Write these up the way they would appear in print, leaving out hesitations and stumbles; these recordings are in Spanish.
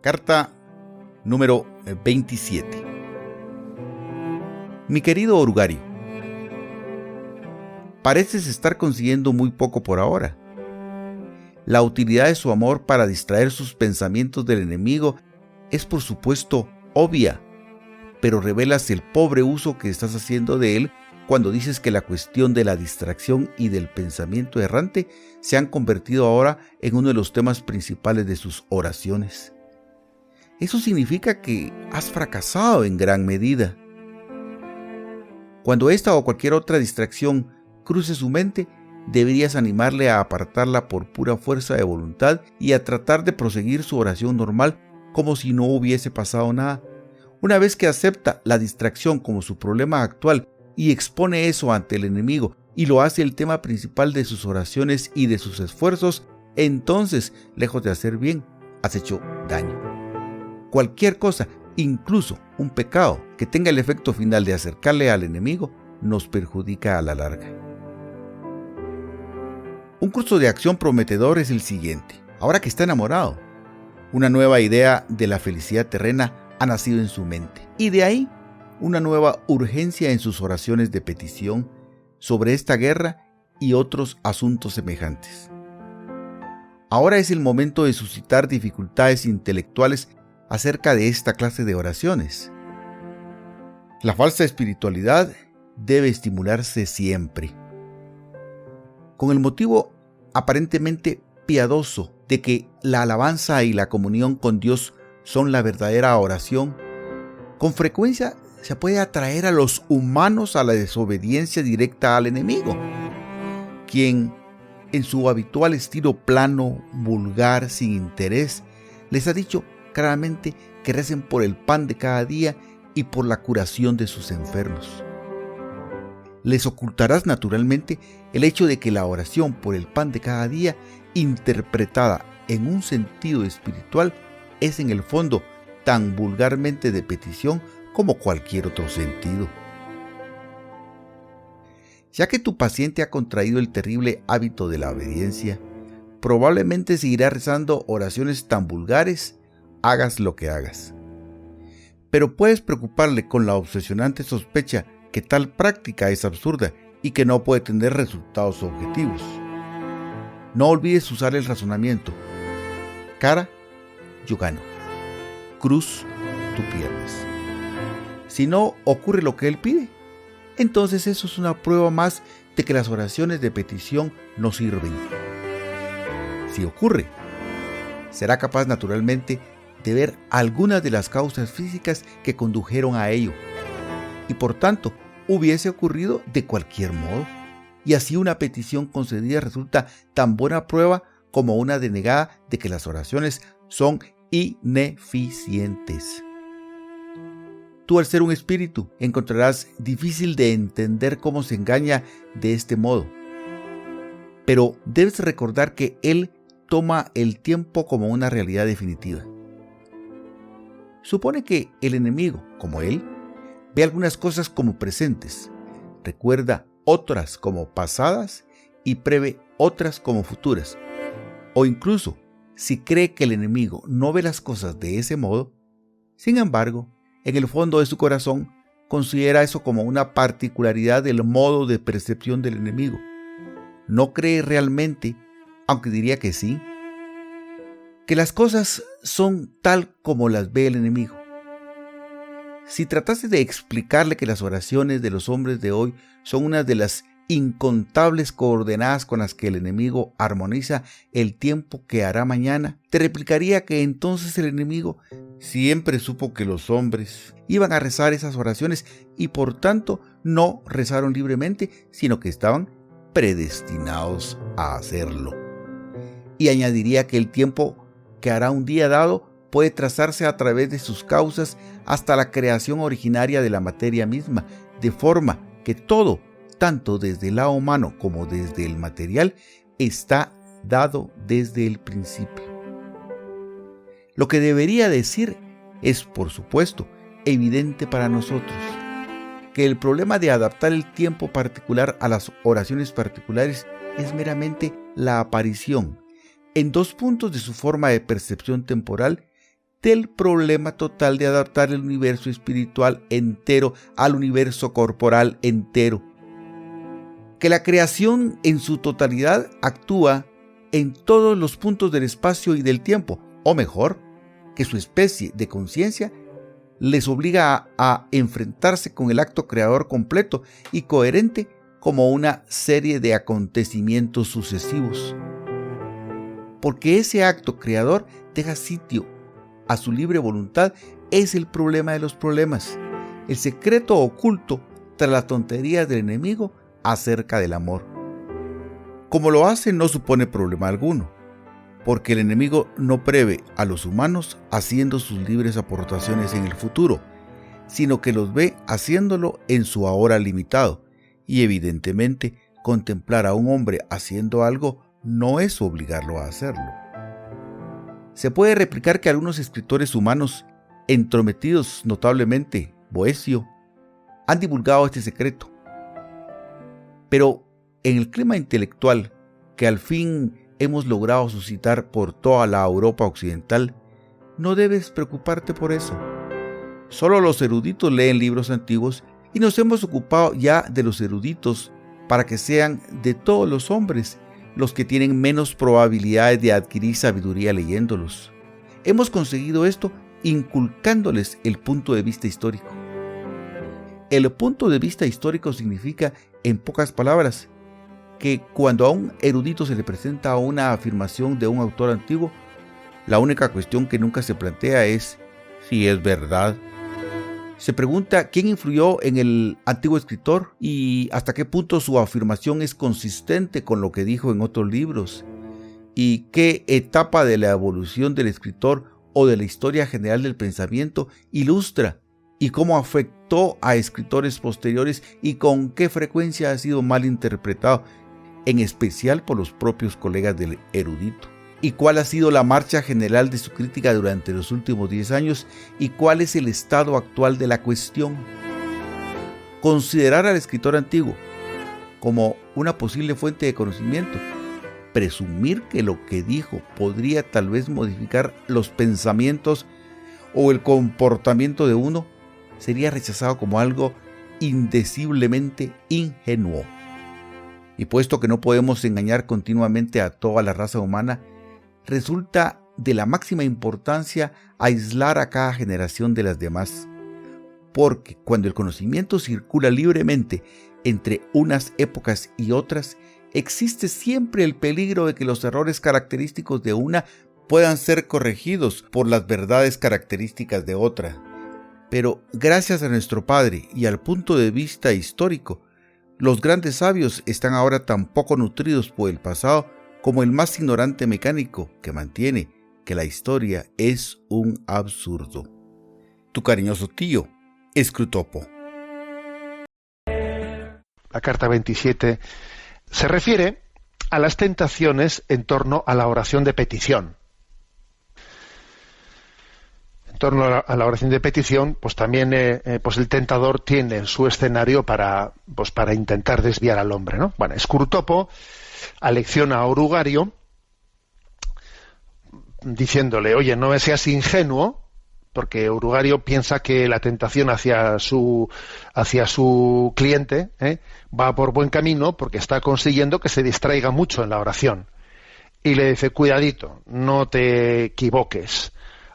Carta número 27. Mi querido Orugario, pareces estar consiguiendo muy poco por ahora. La utilidad de su amor para distraer sus pensamientos del enemigo es por supuesto obvia, pero revelas el pobre uso que estás haciendo de él cuando dices que la cuestión de la distracción y del pensamiento errante se han convertido ahora en uno de los temas principales de sus oraciones. Eso significa que has fracasado en gran medida. Cuando esta o cualquier otra distracción cruce su mente, deberías animarle a apartarla por pura fuerza de voluntad y a tratar de proseguir su oración normal como si no hubiese pasado nada. Una vez que acepta la distracción como su problema actual y expone eso ante el enemigo y lo hace el tema principal de sus oraciones y de sus esfuerzos, entonces, lejos de hacer bien, has hecho daño. Cualquier cosa, incluso un pecado, que tenga el efecto final de acercarle al enemigo, nos perjudica a la larga. Un curso de acción prometedor es el siguiente. Ahora que está enamorado, una nueva idea de la felicidad terrena ha nacido en su mente. Y de ahí, una nueva urgencia en sus oraciones de petición sobre esta guerra y otros asuntos semejantes. Ahora es el momento de suscitar dificultades intelectuales acerca de esta clase de oraciones. La falsa espiritualidad debe estimularse siempre. Con el motivo aparentemente piadoso de que la alabanza y la comunión con Dios son la verdadera oración, con frecuencia se puede atraer a los humanos a la desobediencia directa al enemigo, quien, en su habitual estilo plano, vulgar, sin interés, les ha dicho claramente que recen por el pan de cada día y por la curación de sus enfermos. Les ocultarás naturalmente el hecho de que la oración por el pan de cada día, interpretada en un sentido espiritual, es en el fondo tan vulgarmente de petición como cualquier otro sentido. Ya que tu paciente ha contraído el terrible hábito de la obediencia, probablemente seguirá rezando oraciones tan vulgares, hagas lo que hagas. Pero puedes preocuparle con la obsesionante sospecha que tal práctica es absurda y que no puede tener resultados objetivos. No olvides usar el razonamiento. Cara, yo gano. Cruz, tú pierdes. Si no ocurre lo que él pide, entonces eso es una prueba más de que las oraciones de petición no sirven. Si ocurre, será capaz naturalmente de ver algunas de las causas físicas que condujeron a ello, y por tanto hubiese ocurrido de cualquier modo, y así una petición concedida resulta tan buena prueba como una denegada de que las oraciones son ineficientes. Tú, al ser un espíritu, encontrarás difícil de entender cómo se engaña de este modo, pero debes recordar que Él toma el tiempo como una realidad definitiva. Supone que el enemigo, como él, ve algunas cosas como presentes, recuerda otras como pasadas y prevé otras como futuras. O incluso, si cree que el enemigo no ve las cosas de ese modo, sin embargo, en el fondo de su corazón, considera eso como una particularidad del modo de percepción del enemigo. No cree realmente, aunque diría que sí, que las cosas son tal como las ve el enemigo. Si tratase de explicarle que las oraciones de los hombres de hoy son una de las incontables coordenadas con las que el enemigo armoniza el tiempo que hará mañana, te replicaría que entonces el enemigo siempre supo que los hombres iban a rezar esas oraciones y por tanto no rezaron libremente, sino que estaban predestinados a hacerlo. Y añadiría que el tiempo que hará un día dado puede trazarse a través de sus causas hasta la creación originaria de la materia misma, de forma que todo, tanto desde el lado humano como desde el material, está dado desde el principio. Lo que debería decir es, por supuesto, evidente para nosotros, que el problema de adaptar el tiempo particular a las oraciones particulares es meramente la aparición, en dos puntos de su forma de percepción temporal, del problema total de adaptar el universo espiritual entero al universo corporal entero. Que la creación en su totalidad actúa en todos los puntos del espacio y del tiempo, o mejor, que su especie de conciencia les obliga a enfrentarse con el acto creador completo y coherente como una serie de acontecimientos sucesivos. Porque ese acto creador deja sitio a su libre voluntad es el problema de los problemas, el secreto oculto tras las tonterías del enemigo acerca del amor. Como lo hace no supone problema alguno, porque el enemigo no prevé a los humanos haciendo sus libres aportaciones en el futuro, sino que los ve haciéndolo en su ahora limitado, y evidentemente contemplar a un hombre haciendo algo no es obligarlo a hacerlo. Se puede replicar que algunos escritores humanos, entrometidos notablemente, Boecio, han divulgado este secreto. Pero en el clima intelectual que al fin hemos logrado suscitar por toda la Europa occidental, no debes preocuparte por eso. Solo los eruditos leen libros antiguos y nos hemos ocupado ya de los eruditos para que sean de todos los hombres los que tienen menos probabilidades de adquirir sabiduría leyéndolos. Hemos conseguido esto inculcándoles el punto de vista histórico. El punto de vista histórico significa, en pocas palabras, que cuando a un erudito se le presenta una afirmación de un autor antiguo, la única cuestión que nunca se plantea es si es verdad. Se pregunta quién influyó en el antiguo escritor y hasta qué punto su afirmación es consistente con lo que dijo en otros libros, y qué etapa de la evolución del escritor o de la historia general del pensamiento ilustra y cómo afectó a escritores posteriores y con qué frecuencia ha sido mal interpretado, en especial por los propios colegas del erudito. ¿Y cuál ha sido la marcha general de su crítica durante los últimos 10 años? ¿Y cuál es el estado actual de la cuestión? Considerar al escritor antiguo como una posible fuente de conocimiento, presumir que lo que dijo podría tal vez modificar los pensamientos o el comportamiento de uno, sería rechazado como algo indeciblemente ingenuo. Y puesto que no podemos engañar continuamente a toda la raza humana, resulta de la máxima importancia aislar a cada generación de las demás, porque cuando el conocimiento circula libremente entre unas épocas y otras, existe siempre el peligro de que los errores característicos de una puedan ser corregidos por las verdades características de otra. Pero gracias a nuestro Padre y al punto de vista histórico, los grandes sabios están ahora tan poco nutridos por el pasado como el más ignorante mecánico que mantiene que la historia es un absurdo. Tu cariñoso tío, Scrutopo. La carta 27 se refiere a las tentaciones en torno a la oración de petición. En torno a la oración de petición, pues también pues el tentador tiene su escenario para intentar desviar al hombre, ¿no? Bueno, Scrutopo alecciona a Orugario diciéndole: oye, no seas ingenuo, porque Orugario piensa que la tentación hacia su cliente va por buen camino porque está consiguiendo que se distraiga mucho en la oración. Y le dice: cuidadito, no te equivoques.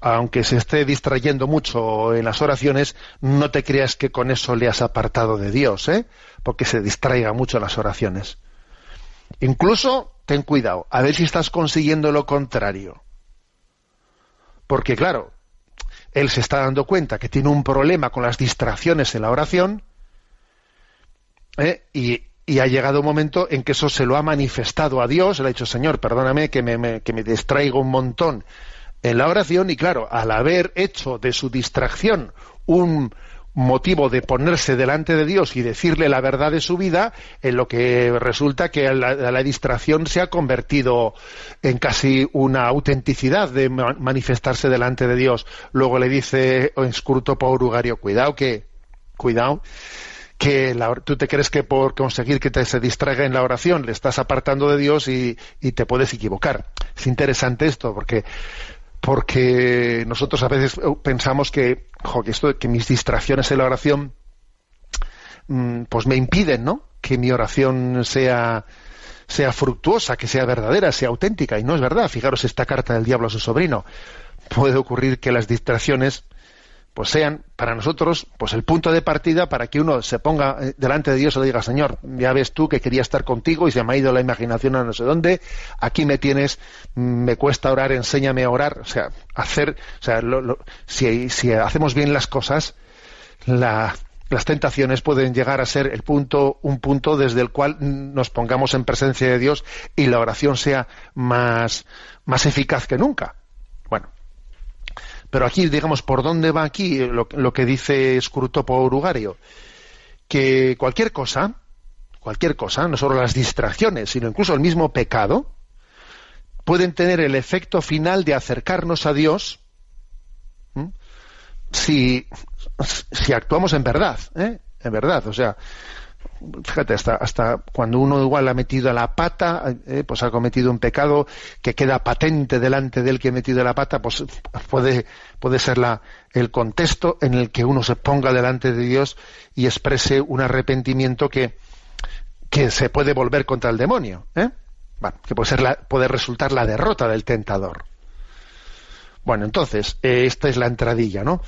Aunque se esté distrayendo mucho en las oraciones, no te creas que con eso le has apartado de Dios, porque se distraiga mucho en las oraciones. Incluso, ten cuidado, a ver si estás consiguiendo lo contrario. Porque claro, él se está dando cuenta que tiene un problema con las distracciones en la oración, y ha llegado un momento en que eso se lo ha manifestado a Dios. Le ha dicho: Señor, perdóname que me distraigo un montón en la oración. Y claro, al haber hecho de su distracción un motivo de ponerse delante de Dios y decirle la verdad de su vida, en lo que resulta que la distracción se ha convertido en casi una autenticidad de manifestarse delante de Dios. Luego le dice Scrutopo a Orugario: cuidado que tú te crees que por conseguir que se distraiga en la oración le estás apartando de Dios y te puedes equivocar. Es interesante esto, porque porque nosotros a veces pensamos que que mis distracciones en la oración pues me impiden, ¿no?, que mi oración sea fructuosa, que sea verdadera, sea auténtica, y no es verdad. Fijaros esta carta del diablo a su sobrino. Puede ocurrir que las distracciones pues sean para nosotros pues el punto de partida para que uno se ponga delante de Dios y le diga: Señor, ya ves tú que quería estar contigo y se me ha ido la imaginación a no sé dónde, aquí me tienes, me cuesta orar, enséñame a orar. Si hacemos bien las cosas, las tentaciones pueden llegar a ser un punto desde el cual nos pongamos en presencia de Dios y la oración sea más eficaz que nunca. Bueno, pero aquí, digamos, ¿por dónde va aquí lo que dice Scurtopo Orugario? Que cualquier cosa, no solo las distracciones, sino incluso el mismo pecado, pueden tener el efecto final de acercarnos a Dios si actuamos en verdad, en verdad. O sea, fíjate, hasta cuando uno igual ha metido la pata, pues ha cometido un pecado que queda patente delante del que ha metido la pata, pues puede ser el contexto en el que uno se ponga delante de Dios y exprese un arrepentimiento que se puede volver contra el demonio, bueno, que puede resultar la derrota del tentador. Bueno, entonces, esta es la entradilla, ¿no?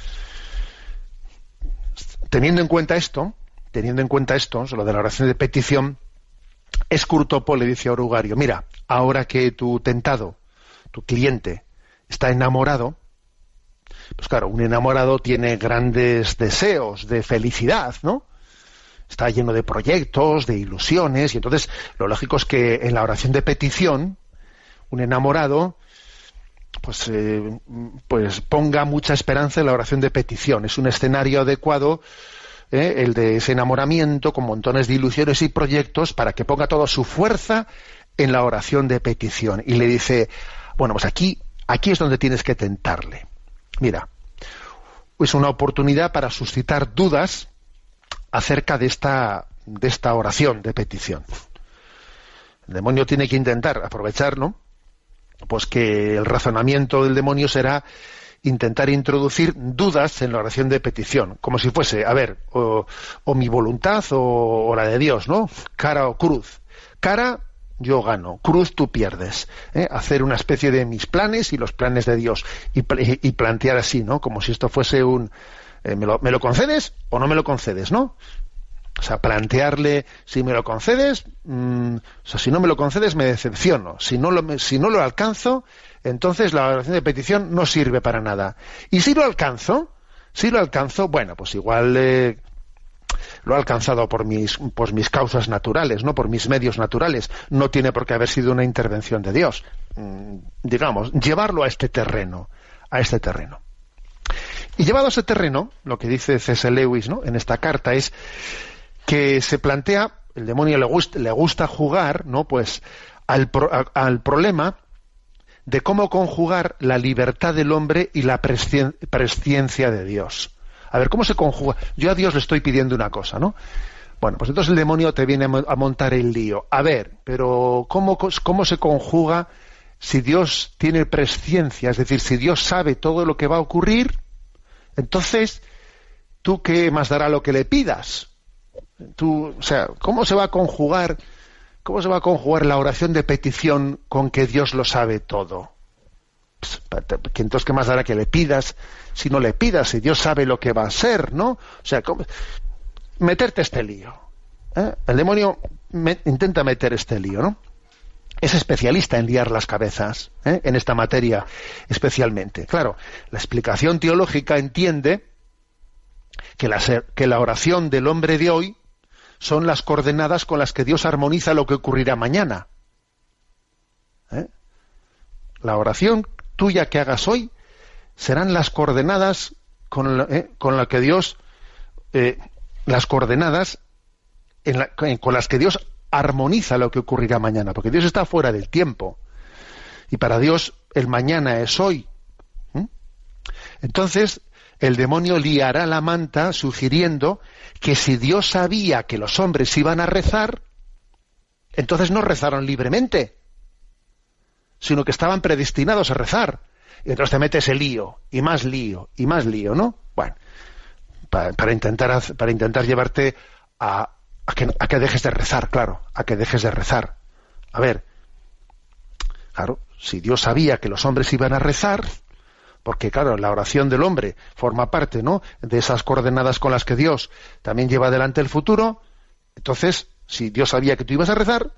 Teniendo en cuenta esto, lo de la oración de petición, Scurtopo le dice a Orugario: mira, ahora que tu tentado, tu cliente, está enamorado, pues claro, un enamorado tiene grandes deseos de felicidad, ¿no? Está lleno de proyectos, de ilusiones, y entonces lo lógico es que en la oración de petición, un enamorado pues ponga mucha esperanza en la oración de petición. Es un escenario adecuado, el de ese enamoramiento con montones de ilusiones y proyectos, para que ponga toda su fuerza en la oración de petición. Y le dice: bueno, pues aquí es donde tienes que tentarle. Mira, es una oportunidad para suscitar dudas acerca de esta oración de petición. El demonio tiene que intentar aprovechar, ¿no?, pues que el razonamiento del demonio será intentar introducir dudas en la oración de petición, como si fuese, a ver, o mi voluntad o la de Dios, ¿no? Cara o cruz. Cara, yo gano; cruz, tú pierdes. Hacer una especie de mis planes y los planes de Dios, y plantear así, ¿no?, como si esto fuese ¿me lo concedes o no me lo concedes, no? O sea, plantearle: si me lo concedes, si no me lo concedes me decepciono; si no lo alcanzo, entonces la oración de petición no sirve para nada. Y si lo alcanzo, bueno, pues igual lo he alcanzado por mis causas naturales, no por mis medios naturales. No tiene por qué haber sido una intervención de Dios. Digamos, llevarlo a este terreno. Y llevado a ese terreno, lo que dice C.S. Lewis, ¿no?, en esta carta, es que se plantea, el demonio le gusta jugar, ¿no?, pues al problema de cómo conjugar la libertad del hombre y la presciencia de Dios. A ver, ¿cómo se conjuga? Yo a Dios le estoy pidiendo una cosa, ¿no? Bueno, pues entonces el demonio te viene a montar el lío. A ver, pero ¿cómo se conjuga si Dios tiene presciencia? Es decir, si Dios sabe todo lo que va a ocurrir, entonces, ¿tú qué más dará lo que le pidas? ¿Cómo se va a conjugar la oración de petición con que Dios lo sabe todo? Entonces, ¿qué más dará que le pidas si no le pidas? Si Dios sabe lo que va a ser, ¿no? O sea, meterte este lío. El demonio intenta meter este lío, ¿no? Es especialista en liar las cabezas, en esta materia especialmente. Claro, la explicación teológica entiende que la oración del hombre de hoy son las coordenadas con las que Dios armoniza lo que ocurrirá mañana. La oración tuya que hagas hoy serán las coordenadas con la que Dios, las coordenadas con las que Dios armoniza lo que ocurrirá mañana, porque Dios está fuera del tiempo y para Dios el mañana es hoy. Entonces el demonio liará la manta sugiriendo que si Dios sabía que los hombres iban a rezar, entonces no rezaron libremente, sino que estaban predestinados a rezar. y entonces te metes el lío, y más lío, ¿no? Bueno, para intentar llevarte a que dejes de rezar, claro, a que dejes de rezar. A ver, claro, si Dios sabía que los hombres iban a rezar, porque claro, la oración del hombre forma parte, ¿no?, de esas coordenadas con las que Dios también lleva adelante el futuro, entonces, si Dios sabía que tú ibas a rezar,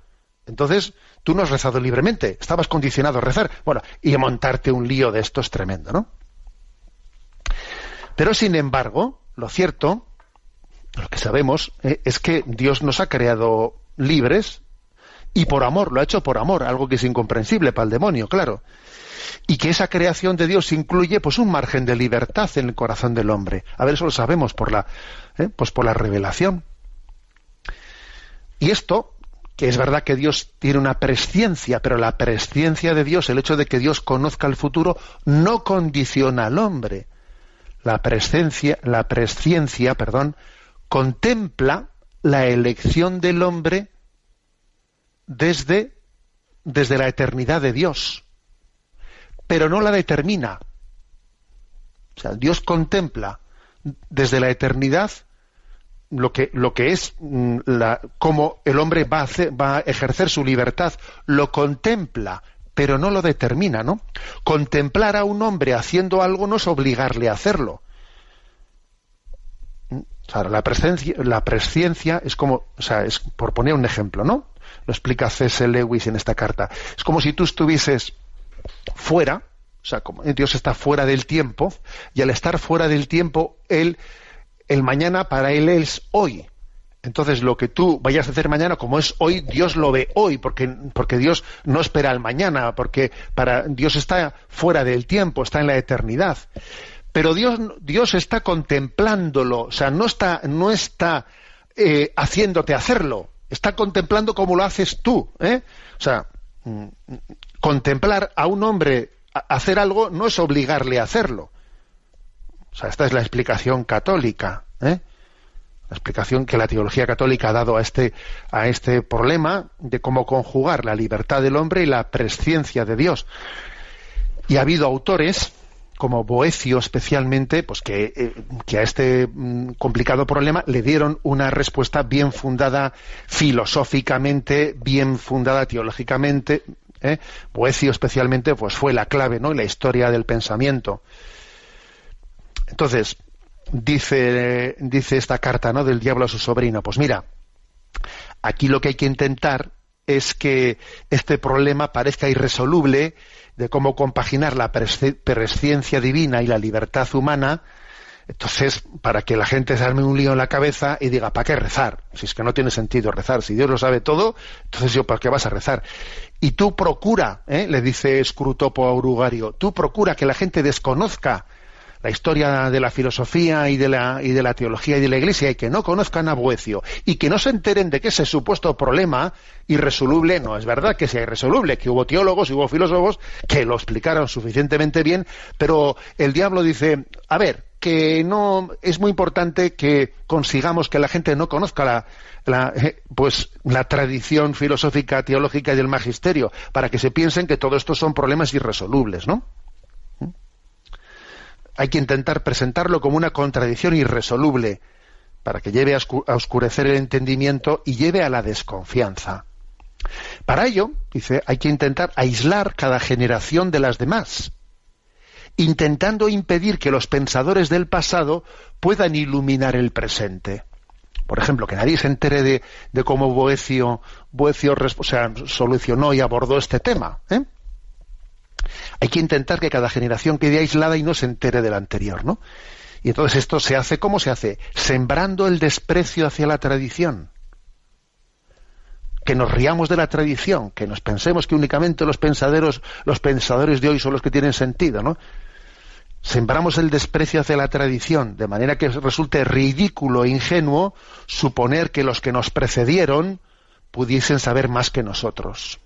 entonces tú no has rezado libremente, estabas condicionado a rezar. Bueno, y a montarte un lío de esto es tremendo, ¿no? Pero sin embargo, lo cierto, lo que sabemos, es que Dios nos ha creado libres y por amor, lo ha hecho por amor, algo que es incomprensible para el demonio, claro. Y que esa creación de Dios incluye pues un margen de libertad en el corazón del hombre. A ver, eso lo sabemos por la revelación. Y esto, que es verdad que Dios tiene una presciencia, pero la presciencia de Dios, el hecho de que Dios conozca el futuro, no condiciona al hombre. La presciencia, contempla la elección del hombre desde la eternidad de Dios, pero no la determina. O sea, Dios contempla desde la eternidad lo que es cómo el hombre va a ejercer su libertad, lo contempla, pero no lo determina, ¿no? Contemplar a un hombre haciendo algo no es obligarle a hacerlo. O sea, la presciencia es como, o sea, es por poner un ejemplo, ¿no? Lo explica C.S. Lewis en esta carta. Es como si tú estuvieses fuera, o sea, como Dios está fuera del tiempo, y al estar fuera del tiempo, el mañana para él es hoy. Entonces lo que tú vayas a hacer mañana, como es hoy, Dios lo ve hoy, porque Dios no espera al mañana, porque Dios está fuera del tiempo, está en la eternidad. Pero Dios está contemplándolo, o sea, no está haciéndote hacerlo, está contemplando cómo lo haces tú, ¿eh? O sea, contemplar a un hombre hacer algo no es obligarle a hacerlo. O sea, esta es la explicación católica, ¿eh? La explicación que la teología católica ha dado a este problema de cómo conjugar la libertad del hombre y la presciencia de Dios. Y ha habido autores, como Boecio especialmente, pues que a este complicado problema le dieron una respuesta bien fundada filosóficamente, bien fundada teológicamente. Boecio especialmente pues fue la clave, ¿no?, en la historia del pensamiento. Entonces, dice esta carta, ¿no?, del diablo a su sobrino, pues mira, aquí lo que hay que intentar es que este problema parezca irresoluble de cómo compaginar la presciencia divina y la libertad humana. Entonces, para que la gente se arme un lío en la cabeza y diga, ¿para qué rezar? Si es que no tiene sentido rezar, si Dios lo sabe todo, entonces ¿para qué vas a rezar? Y tú procura, le dice Scrutopo a Urugario, tú procura que la gente desconozca la historia de la filosofía y de la teología y de la Iglesia, y que no conozcan a Boecio, y que no se enteren de que ese supuesto problema irresoluble no es verdad que sea irresoluble, que hubo teólogos y hubo filósofos que lo explicaron suficientemente bien, pero el diablo dice, a ver, que no es muy importante que consigamos que la gente no conozca la tradición filosófica, teológica y del magisterio, para que se piensen que todo esto son problemas irresolubles, ¿no? Hay que intentar presentarlo como una contradicción irresoluble para que lleve a oscurecer el entendimiento y lleve a la desconfianza. Para ello, dice, hay que intentar aislar cada generación de las demás, intentando impedir que los pensadores del pasado puedan iluminar el presente. Por ejemplo, que nadie se entere de cómo Boecio solucionó y abordó este tema, ¿eh? Hay que intentar que cada generación quede aislada y no se entere de la anterior, ¿no? Y entonces esto se hace, ¿cómo se hace? Sembrando el desprecio hacia la tradición. Que nos riamos de la tradición, que nos pensemos que únicamente los pensadores de hoy son los que tienen sentido, ¿no? Sembramos el desprecio hacia la tradición, de manera que resulte ridículo e ingenuo suponer que los que nos precedieron pudiesen saber más que nosotros.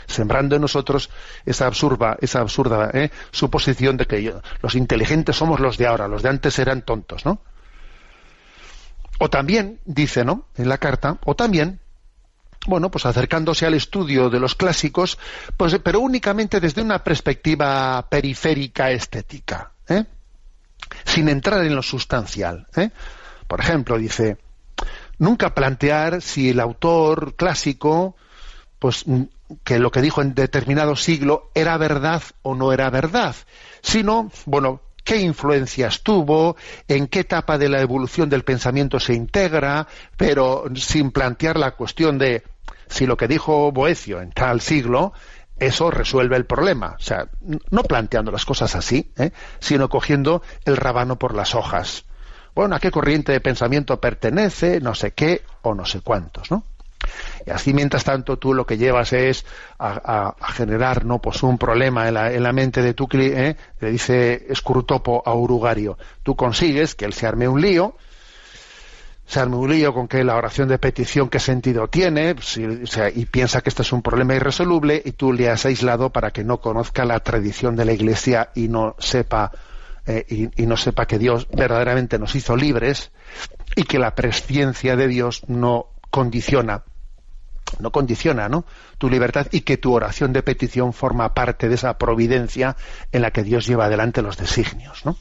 Sembrando en nosotros esa absurda suposición de que los inteligentes somos los de ahora, los de antes eran tontos, ¿no? O también, dice, ¿no?, en la carta, o también bueno, pues acercándose al estudio de los clásicos, pues, pero únicamente desde una perspectiva periférica estética, sin entrar en lo sustancial. Por ejemplo, dice, nunca plantear si el autor clásico, pues que lo que dijo en determinado siglo era verdad o no era verdad, sino, bueno, qué influencias tuvo, en qué etapa de la evolución del pensamiento se integra, pero sin plantear la cuestión de si lo que dijo Boecio en tal siglo, eso resuelve el problema. O sea, no planteando las cosas así, sino cogiendo el rábano por las hojas. Bueno, ¿a qué corriente de pensamiento pertenece? No sé qué o no sé cuántos, ¿no? Y así, mientras tanto, tú lo que llevas es a generar, ¿no?, pues un problema en la mente de tu cliente, le dice Scrutopo a Urugario. Tú consigues que él se arme un lío con que la oración de petición qué sentido tiene, y piensa que este es un problema irresoluble, y tú le has aislado para que no conozca la tradición de la Iglesia y no sepa que Dios verdaderamente nos hizo libres y que la presciencia de Dios no condiciona tu libertad, y que tu oración de petición forma parte de esa providencia en la que Dios lleva adelante los designios, ¿no?